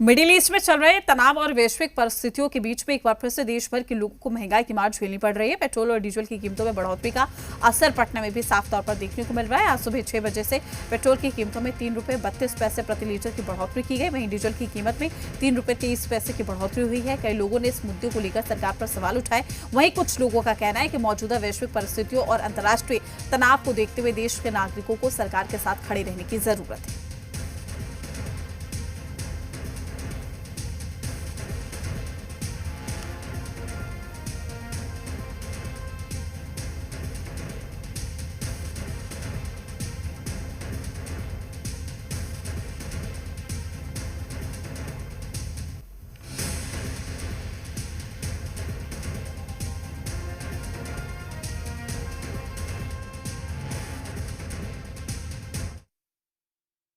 Middle east में चल रहे तनाव और वैश्विक परिस्थितियों के बीच में एक बार फिर से देश भर के लोगों को महंगाई की मार झेलनी पड़ रही है। पेट्रोल और डीजल की कीमतों में बढ़ोतरी का असर पटना में भी साफ तौर पर देखने को मिल रहा है। आज सुबह 6 बजे से पेट्रोल की कीमतों में 3 रुपये 32 पैसे प्रति लीटर की बढ़ोतरी की गई। वहीं डीजल की कीमत में 3 रुपये 23 पैसे की बढ़ोतरी हुई है। कई लोगों ने इस मुद्दे को लेकर सरकार पर सवाल उठाए। वहीं कुछ लोगों का कहना है कि मौजूदा वैश्विक परिस्थितियों और अंतर्राष्ट्रीय तनाव को देखते हुए देश के नागरिकों को सरकार के साथ खड़े रहने की जरूरत है।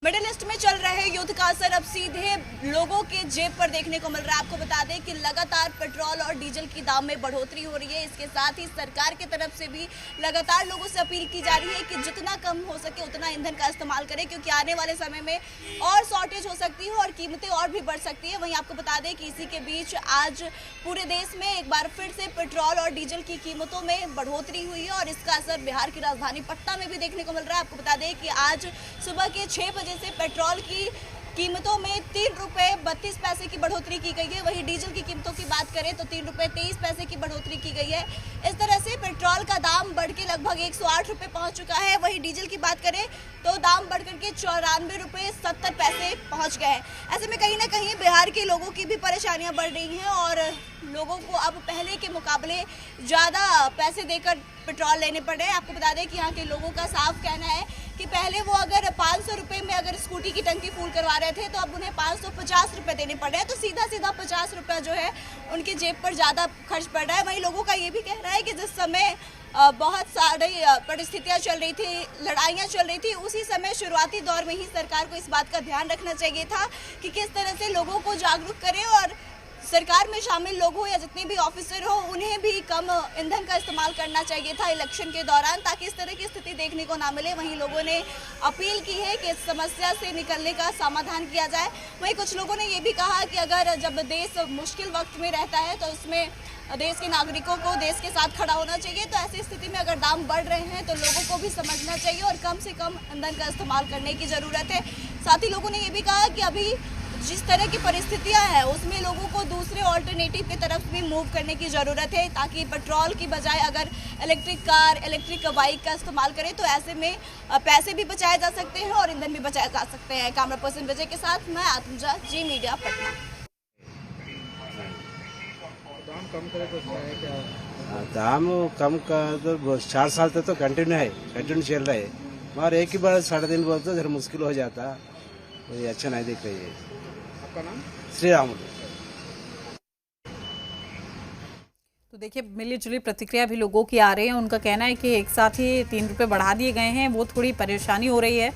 मिडिल ईस्ट में चल रहे युद्ध का असर अब सीधे लोगों के जेब पर देखने को मिल रहा है। आपको बता दें कि लगातार पेट्रोल और डीजल की दाम में बढ़ोतरी हो रही है। इसके साथ ही सरकार की तरफ से भी लगातार लोगों से अपील की जा रही है कि जितना कम हो सके उतना ईंधन का इस्तेमाल करें, क्योंकि आने वाले समय में और शॉर्टेज हो सकती है और कीमतें और भी बढ़ सकती है। वहीं आपको बता दें कि इसी के बीच आज पूरे देश में एक बार फिर से पेट्रोल और डीजल की कीमतों में बढ़ोतरी हुई है और इसका असर बिहार की राजधानी पटना में भी देखने को मिल रहा है। आपको बता दें कि आज सुबह के 6 बजे से पेट्रोल की कीमतों में 3 रुपये 32 पैसे की बढ़ोतरी की गई है। वहीं डीजल की कीमतों की बात करें तो 3 रुपये 23 पैसे की बढ़ोतरी की गई है। इस तरह से पेट्रोल का दाम बढ़ के लगभग 108 रुपये पहुंच चुका है। वहीं डीजल की बात करें तो दाम बढ़ करके 94 रुपये 70 पैसे पहुंच गए हैं। ऐसे में कहीं ना कहीं बिहार के लोगों की भी परेशानियां बढ़ रही हैं और लोगों को अब पहले के मुकाबले ज़्यादा पैसे देकर पेट्रोल लेने पड़ रहे हैं। आपको बता दें कि यहाँ के लोगों का साफ कहना है कि पहले वो अगर 500 रुपये में अगर स्कूटी की टंकी फुल करवा रहे थे तो अब उन्हें 550 रुपये देने पड़ रहे हैं। तो सीधा 50 रुपया जो है उनके जेब पर ज़्यादा खर्च पड़ रहा है। वहीं लोगों का ये भी कहना है कि जिस समय बहुत सारी परिस्थितियाँ चल रही थी, लड़ाइयाँ चल रही थी, उसी समय शुरुआती दौर में ही सरकार को इस बात का ध्यान रखना चाहिए था कि किस तरह से लोगों को जागरूक करें और सरकार में शामिल लोग हो या जितने भी ऑफिसर हो उन्हें भी कम ईंधन का इस्तेमाल करना चाहिए था इलेक्शन के दौरान, ताकि इस तरह की स्थिति देखने को ना मिले। वहीं लोगों ने अपील की है कि इस समस्या से निकलने का समाधान किया जाए। वहीं कुछ लोगों ने ये भी कहा कि अगर जब देश मुश्किल वक्त में रहता है तो इसमें देश के नागरिकों को देश के साथ खड़ा होना चाहिए। तो ऐसी स्थिति में अगर दाम बढ़ रहे हैं तो लोगों को भी समझना चाहिए और कम से कम ईंधन का इस्तेमाल करने की ज़रूरत है। साथ ही लोगों ने ये भी कहा कि अभी जिस तरह की परिस्थितियां हैं उसमें लोगों को दूसरे ऑल्टरनेटिव की तरफ भी मूव करने की ज़रूरत है, ताकि पेट्रोल की बजाय अगर इलेक्ट्रिक कार, इलेक्ट्रिक बाइक का इस्तेमाल करें तो ऐसे में पैसे भी बचाए जा सकते हैं और ईंधन भी बचाए जा सकते हैं। कैमरा पर्सन विजय के साथ मैं आत्मजा, जी मीडिया, पटना। दाम कम करे तो है क्या? दाम कम का तो 4 साल तक तो कंटिन्यू चल रहा है, मगर एक ही बार 3.5 बोलते तो जरा मुश्किल हो जाता, तो ये अच्छा नहीं दिख रही है। आपका नाम? श्री राम। तो देखिए, मिली जुली प्रतिक्रिया भी लोगों की आ रही है। उनका कहना है कि एक साथ ही 3 रुपये बढ़ा दिए गए हैं, वो थोड़ी परेशानी हो रही है।